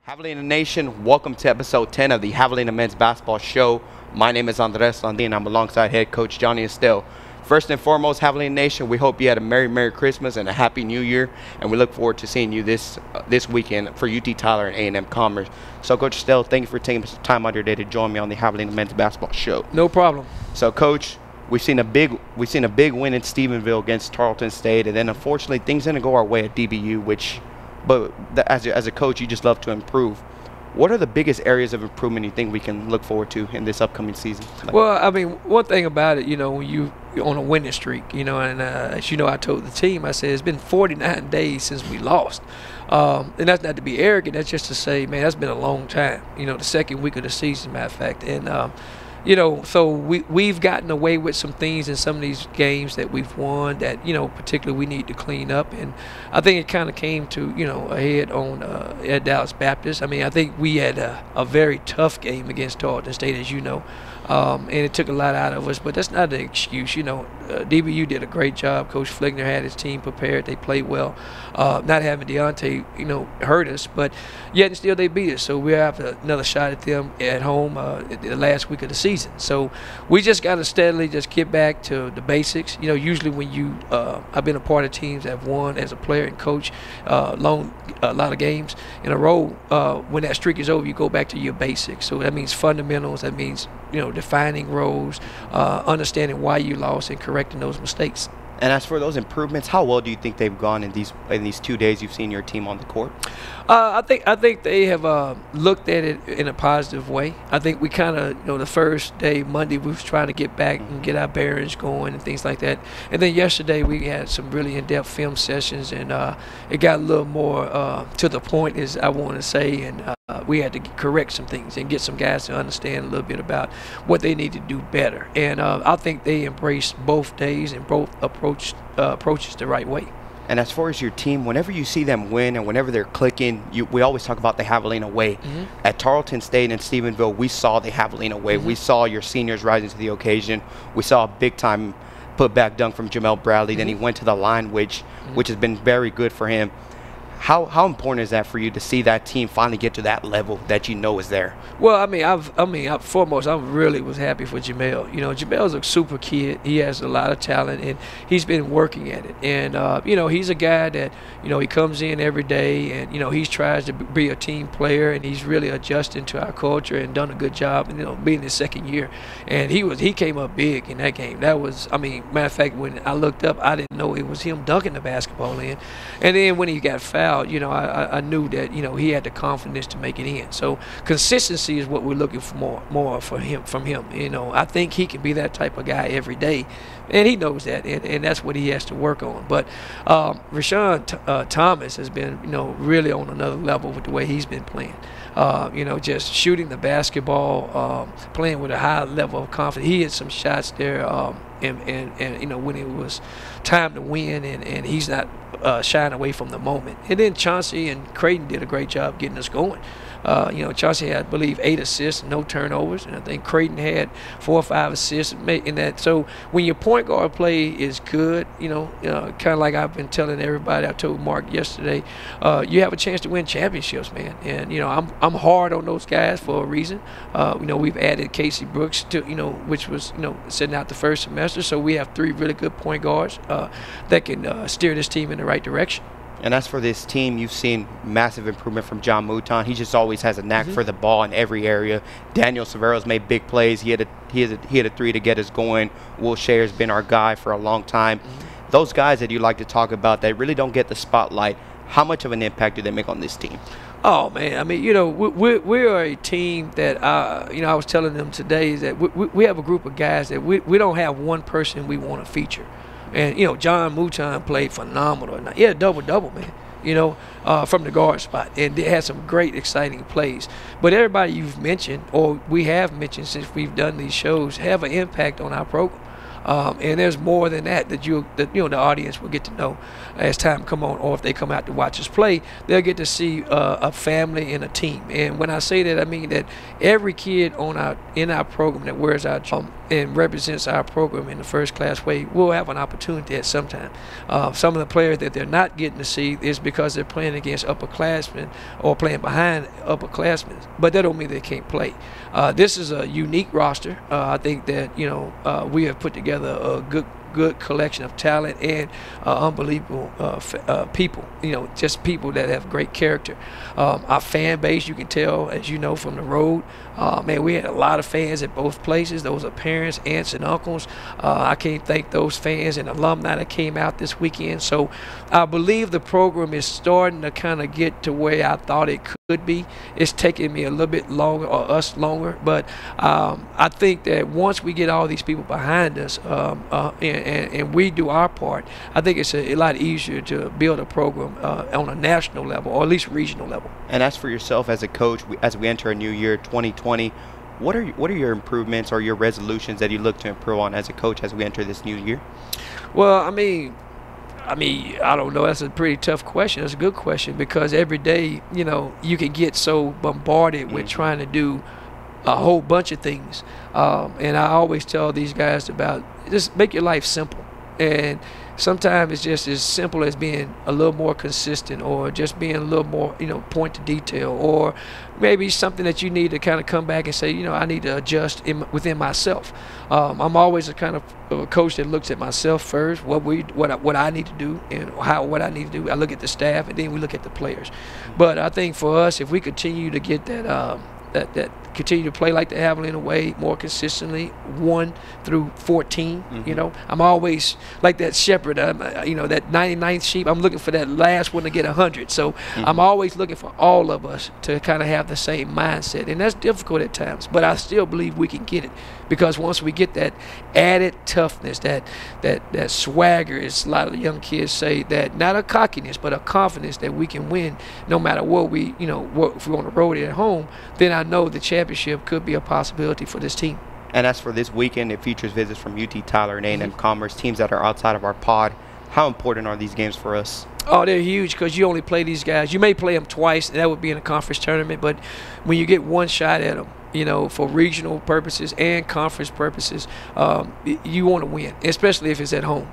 Javelina Nation, welcome to episode 10 of the Javelina Men's Basketball Show. My name is Andres Landin. I'm alongside head coach Johnny Estelle. First and foremost, Javelina Nation, we hope you had a Merry Christmas and a Happy New Year, and we look forward to seeing you this weekend for UT Tyler and A&M Commerce. So, Coach Estelle, thank you for taking some time out of your day to join me on the Javelina Men's Basketball Show. No problem. So, Coach, we've seen a big win in Stephenville against Tarleton State, and then unfortunately things didn't go our way at DBU, but as a coach, you just love to improve. What are the biggest areas of improvement you think we can look forward to in this upcoming season? Well, I mean, one thing about it, when you're on a winning streak, and as you know, I told the team, I said, it's been 49 days since we lost. And that's not to be arrogant. That's just to say, man, that's been a long time, the second week of the season, matter of fact. And, so we've gotten away with some things in some of these games that we've won that, particularly we need to clean up. And I think it kind of came to, a head on at Dallas Baptist. I mean, I think we had a very tough game against Tarleton State, as you know. And it took a lot out of us, but that's not an excuse. DBU did a great job. Coach Fligner had his team prepared. They played well. Not having Deontay, hurt us, but yet and still they beat us. So we have another shot at them at home the last week of the season. So we just got to steadily just get back to the basics. Usually when I've been a part of teams that have won as a player and coach a lot of games in a row. When that streak is over, you go back to your basics. So that means fundamentals. That means defining roles, understanding why you lost, and correcting those mistakes. And as for those improvements, how well do you think they've gone in these 2 days you've seen your team on the court? I think they have looked at it in a positive way. I think we kind of, the first day, Monday, we was trying to get back and get our bearings going and things like that. And then yesterday we had some really in-depth film sessions, and it got a little more to the point, as I want to say, and we had to correct some things and get some guys to understand a little bit about what they need to do better. And I think they embraced both days and both approaches the right way. And as far as your team, whenever you see them win and whenever they're clicking, we always talk about the Javelina way. Mm-hmm. At Tarleton State and Stephenville, we saw the Javelina way. Mm-hmm. We saw your seniors rising to the occasion. We saw a big-time put-back dunk from Jamel Bradley. Mm-hmm. Then he went to the line, which has been very good for him. How important is that for you to see that team finally get to that level that is there? Well, foremost, I really was happy for Jamell. Jamell's a super kid. He has a lot of talent, and he's been working at it. And he's a guy that he comes in every day, and he tries to be a team player, and he's really adjusting to our culture and done a good job. And being his second year, and he came up big in that game. That was, matter of fact, when I looked up, I didn't know it was him dunking the basketball in. And then when he got fouled, I knew that he had the confidence to make it in. So consistency is what we're looking for more from him. I think he can be that type of guy every day, and he knows that, and that's what he has to work on. But Rashawn Thomas has been really on another level with the way he's been playing. Just shooting the basketball, playing with a high level of confidence. He had some shots there, and when it was time to win, and he's not shying away from the moment. And then Chauncey and Creighton did a great job getting us going. Chauncey had, I believe, 8 assists, no turnovers, and I think Creighton had 4 or 5 assists in that. So when your point guard play is good, kind of like I've been telling everybody, I told Mark yesterday, you have a chance to win championships, man. And I'm hard on those guys for a reason. We've added Casey Brooks to which was sitting out the first semester, so we have 3 really good point guards that can steer this team in the right direction. And as for this team, you've seen massive improvement from John Mouton. He just always has a knack for the ball in every area. Daniel Severo's made big plays. He had a 3 to get us going. Will Scher's been our guy for a long time. Those guys that you like to talk about that really don't get the spotlight, how much of an impact do they make on this team? Oh, man, we are a team that, I was telling them today that we have a group of guys that we don't have one person we want to feature. And, John Mouton played phenomenal. He had a double-double, man, from the guard spot. And they had some great, exciting plays. But everybody you've mentioned, or we have mentioned since we've done these shows, have an impact on our program. And there's more than that the audience will get to know as time come on, or if they come out to watch us play, they'll get to see a family and a team. And when I say that, I mean that every kid in our program that wears our and represents our program in the first class way will have an opportunity at some time. Some of the players that they're not getting to see is because they're playing against upperclassmen or playing behind upperclassmen, but that don't mean they can't play. This is a unique roster. I think that we have put together a good collection of talent and unbelievable people, just people that have great character. Our fan base, you can tell, as you know, from the road, man, we had a lot of fans at both places. Those are parents, aunts, and uncles. I can't thank those fans and alumni that came out this weekend. So I believe the program is starting to kind of get to where I thought it could be. It's taking me a little bit longer, or us longer, but I think that once we get all these people behind us and we do our part, I think it's a lot easier to build a program on a national level, or at least regional level. And as for yourself as a coach, as we enter a new year, 2020, what are your improvements or your resolutions that you look to improve on as a coach as we enter this new year? Well, I mean, I don't know. That's a pretty tough question. It's a good question, because every day, you can get so bombarded with trying to do a whole bunch of things. And I always tell these guys about just make your life simple. And sometimes it's just as simple as being a little more consistent, or just being a little more, point to detail, or maybe something that you need to kind of come back and say, I need to adjust within myself. I'm always a kind of a coach that looks at myself first, what I need to do, and what I need to do. I look at the staff, and then we look at the players. But I think for us, if we continue to get that continue to play like the Javelina way more consistently, 1 through 14. I'm always like that shepherd. That 99th sheep. I'm looking for that last one to get 100. So I'm always looking for all of us to kind of have the same mindset, and that's difficult at times. But I still believe we can get it, because once we get that added toughness, that swagger, as a lot of the young kids say, that not a cockiness but a confidence that we can win no matter what if we're on the road or at home, then I know the championship could be a possibility for this team. And as for this weekend, it features visits from UT Tyler and A&M Commerce, teams that are outside of our pod. How important are these games for us? Oh, they're huge, because you only play these guys. You may play them twice, and that would be in a conference tournament, but when you get one shot at them, for regional purposes and conference purposes, you want to win, especially if it's at home,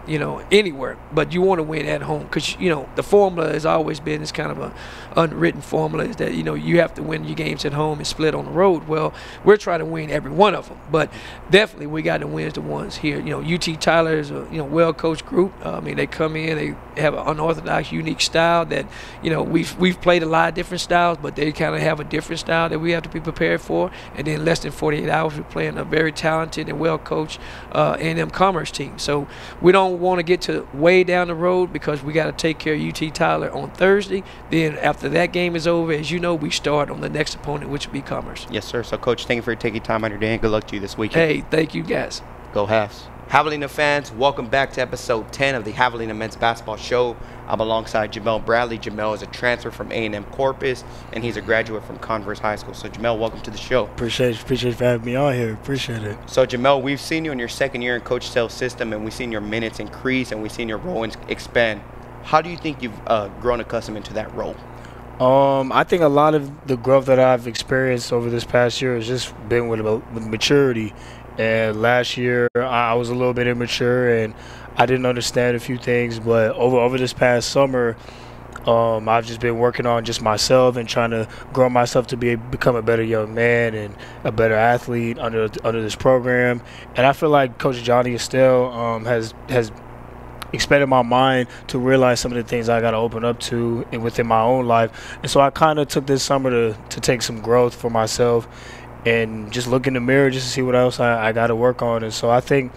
anywhere. But you want to win at home, because, the formula has always been, it's kind of a unwritten formula, is that, you have to win your games at home and split on the road. Well, we're trying to win every one of them, but definitely we got to win the ones here. UT Tyler is a, well-coached group. They come in, they have an unorthodox, unique style that, we've played a lot of different styles, but they kind of have a different style that we have to be prepared for. And then less than 48 hours, we're playing a very talented and well-coached A&M Commerce team. So we don't want to get to way down the road, because we got to take care of UT Tyler on Thursday. Then after that game is over, as you know, we start on the next opponent, which will be Commerce. Yes, sir. So, Coach, thank you for taking time out of your day, and good luck to you this weekend. Hey, thank you, guys. Go Havs. Javelina fans, welcome back to episode 10 of the Javelina Men's Basketball Show. I'm alongside Jamel Bradley. Jamel is a transfer from A&M Corpus, and he's a graduate from Converse High School. So, Jamel, welcome to the show. Appreciate you for having me on here. Appreciate it. So, Jamel, we've seen you in your second year in Coach Estelle system, and we've seen your minutes increase, and we've seen your role expand. How do you think you've grown accustomed into that role? I think a lot of the growth that I've experienced over this past year has just been with maturity. And last year, I was a little bit immature, and I didn't understand a few things. But over this past summer, I've just been working on just myself and trying to grow myself to become a better young man and a better athlete under this program. And I feel like Coach Johnny Estelle has expanded my mind to realize some of the things I got to open up to within my own life. And so I kind of took this summer to take some growth for myself and just look in the mirror just to see what else I got to work on. And so I think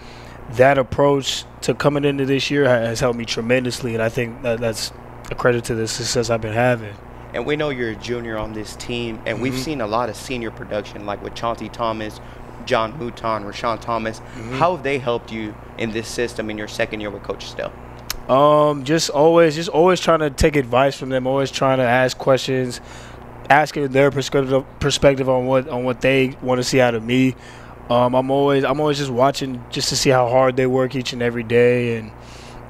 that approach to coming into this year has helped me tremendously, and I think that's a credit to the success I've been having. And we know you're a junior on this team, and we've seen a lot of senior production, like with Chauncey Thomas, John Mouton, Rashawn Thomas. How have they helped you in this system in your second year with Coach Estelle? Just always trying to take advice from them, always trying to ask questions, asking their perspective on what they want to see out of me. I'm always just watching just to see how hard they work each and every day, and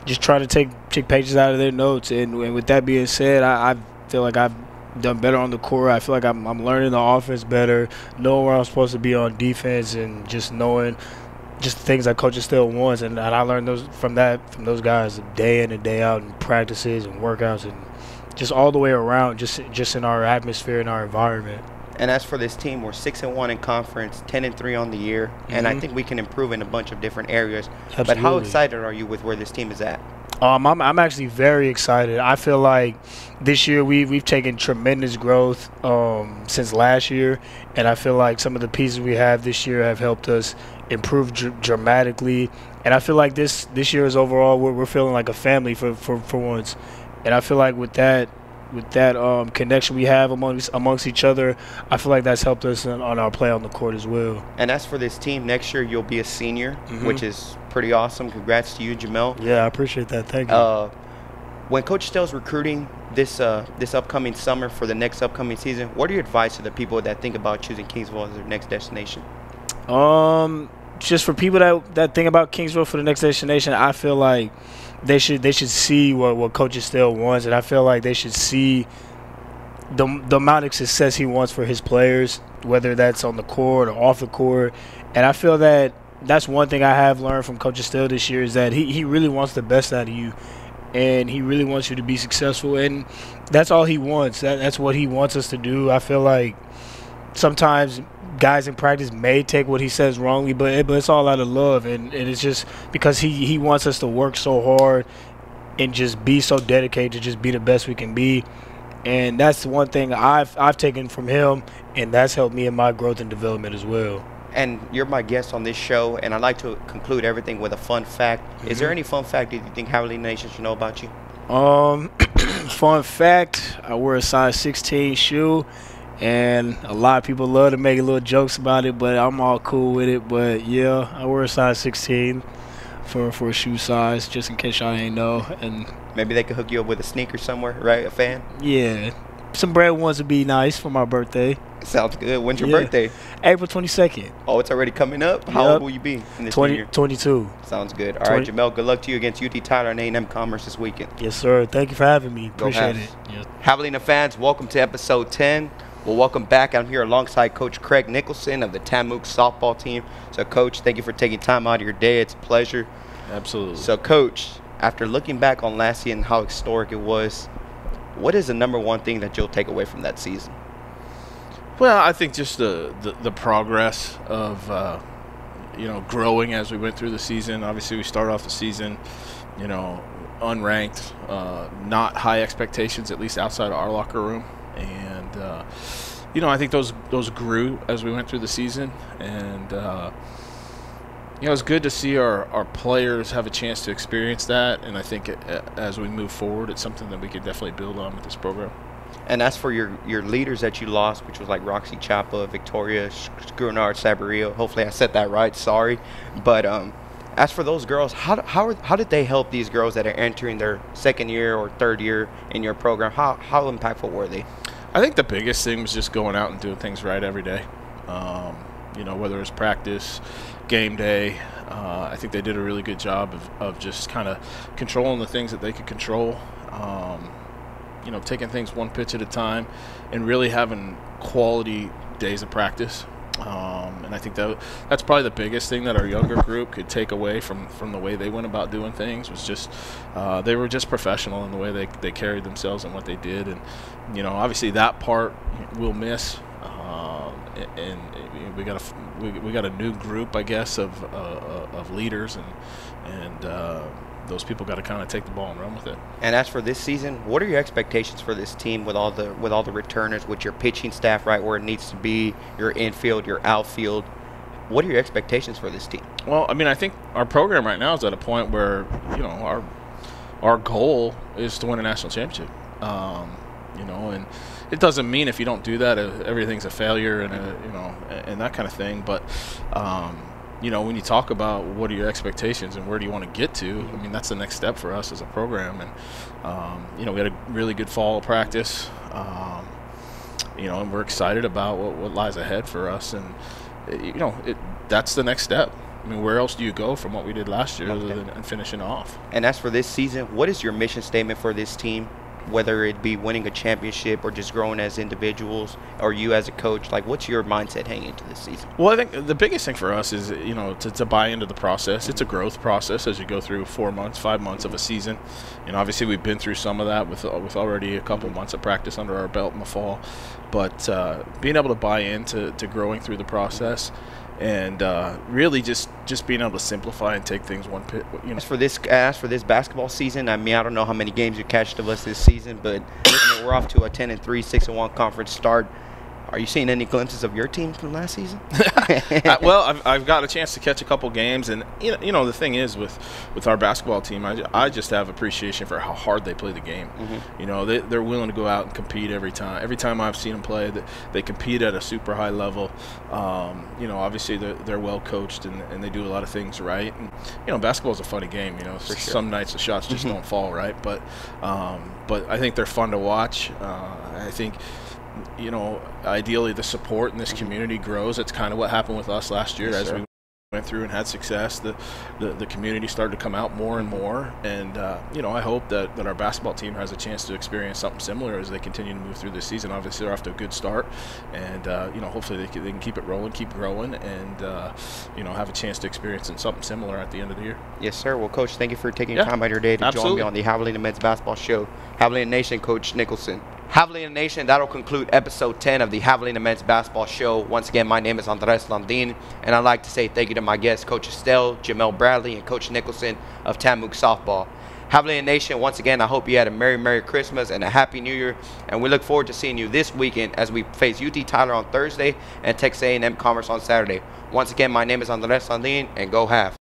just try to take pages out of their notes. And with that being said, I feel like I've done better on the court. I feel like I'm learning the offense better, knowing where I'm supposed to be on defense, and just knowing just the things that Coach Estelle wants. And I learned those from those guys day in and day out in practices and workouts and just all the way around, just in our atmosphere and our environment. And as for this team, we're 6-1 in conference, 10-3 on the year, and I think we can improve in a bunch of different areas. Absolutely. But how excited are you with where this team is at? I'm actually very excited. I feel like this year we've taken tremendous growth since last year, and I feel like some of the pieces we have this year have helped us improve dramatically. And I feel like this year is overall we're feeling like a family for once. And I feel like with that connection we have amongst each other, I feel like that's helped us on our play on the court as well. And as for this team, next year you'll be a senior, which is pretty awesome. Congrats to you, Jamel. Yeah, I appreciate that. Thank you. When Coach Estelle's recruiting this upcoming summer for the next upcoming season, what are your advice to the people that think about choosing Kingsville as their next destination? Just for people that think about Kingsville for the next destination, I feel like they should see what Coach Estelle wants, and I feel like they should see the amount of success he wants for his players, whether that's on the court or off the court. And I feel that that's one thing I have learned from Coach Estelle this year, is that he really wants the best out of you, and he really wants you to be successful, and that's all he wants. That's what he wants us to do. I feel like sometimes guys in practice may take what he says wrongly, but it's all out of love, and it's just because he wants us to work so hard and just be so dedicated to just be the best we can be. And that's one thing I've taken from him, and that's helped me in my growth and development as well. And you're my guest on this show, and I'd like to conclude everything with a fun fact. Is there any fun fact that you think Javelina Nation should know about you? Fun fact, I wear a size 16 shoe. And a lot of people love to make little jokes about it, but I'm all cool with it. But yeah, I wear a size 16 for a shoe size, just in case y'all ain't know. And maybe they could hook you up with a sneaker somewhere, right? A fan? Yeah, some bread ones would be nice for my birthday. Sounds good. When's your birthday? April 22nd. Oh, it's already coming up? How old will you be in this year? 22. Sounds good. All right, Jamel, good luck to you against UT Tyler and A&M Commerce this weekend. Yes, sir. Thank you for having me. Appreciate it. Yes. Javelina fans, welcome to episode 10. Well, welcome back. I'm here alongside Coach Craig Nicholson of the TAMUK softball team. So, Coach, thank you for taking time out of your day. It's a pleasure. Absolutely. So, Coach, after looking back on last season and how historic it was, what is the number one thing that you'll take away from that season? Well, I think just the progress of growing as we went through the season. Obviously, we started off the season, unranked, not high expectations, at least outside of our locker room. And I think those grew as we went through the season, and it was good to see our players have a chance to experience that. And I think as we move forward, it's something that we could definitely build on with this program. And as for your leaders that you lost, which was like Roxy Chapa, Victoria Grunar, Sabarillo, hopefully I said that right, sorry. But as for those girls, how did they help these girls that are entering their second year or third year in your program? How impactful were they? I think the biggest thing was just going out and doing things right every day. Whether it's practice, game day, I think they did a really good job of just kind of controlling the things that they could control. Taking things one pitch at a time and really having quality days of practice. And I think that's probably the biggest thing that our younger group could take away from the way they went about doing things, was just they were just professional in the way they carried themselves and what they did. And obviously that part we'll miss, and we got a new group, I guess, of leaders, and those people got to kind of take the ball and run with it. And as for this season, what are your expectations for this team with all the returners, with your pitching staff right where it needs to be, your infield, your outfield? What are your expectations for this team? Well, I think our program right now is at a point where our goal is to win a national championship. And it doesn't mean if you don't do that, everything's a failure and that kind of thing. But when you talk about what are your expectations and where do you want to get to, that's the next step for us as a program. And, we had a really good fall practice, and we're excited about what lies ahead for us. And that's the next step. I mean, where else do you go from what we did last year other than finishing off? And as for this season, what is your mission statement for this team? Whether it be winning a championship or just growing as individuals, or you as a coach, like what's your mindset heading into this season? Well, I think the biggest thing for us is, to buy into the process. It's a growth process as you go through 4 months, 5 months of a season. Obviously we've been through some of that with already a couple months of practice under our belt in the fall. But being able to buy into growing through the process, and really just being able to simplify and take things one pit. As for this basketball season, I mean, I don't know how many games you catched of us this season, but we're off to a 10-3, 6-1 conference start. Are you seeing any glimpses of your team from last season? Well, I've got a chance to catch a couple games, and the thing is with our basketball team, I just have appreciation for how hard they play the game. They're willing to go out and compete every time. Every time I've seen them play, they compete at a super high level. Obviously they're well coached and they do a lot of things right. And basketball is a funny game. Some nights the shots just don't fall right, but I think they're fun to watch. I think, ideally the support in this community grows. It's kind of what happened with us last year. As we went through and had success, the community started to come out more and more, and I hope that our basketball team has a chance to experience something similar as they continue to move through this season. Obviously they're off to a good start, and hopefully they can keep it rolling, keep growing, and have a chance to experience something similar at the end of the year. Yes, sir. Well, Coach, thank you for taking time out of your day to join me on the Javelina Men's Basketball Show. Javelina Nation, Coach Nicholson. Javelina Nation, that'll conclude episode 10 of the Javelina Men's Basketball Show. Once again, my name is Landin, and I'd like to say thank you to my guests, Coach Estelle, Jamel Bradley, and Coach Nicholson of TAMUK Softball. Javelina Nation, once again, I hope you had a Merry Christmas and a Happy New Year, and we look forward to seeing you this weekend as we face UT Tyler on Thursday and Texas A&M Commerce on Saturday. Once again, my name is Landin, and go Have.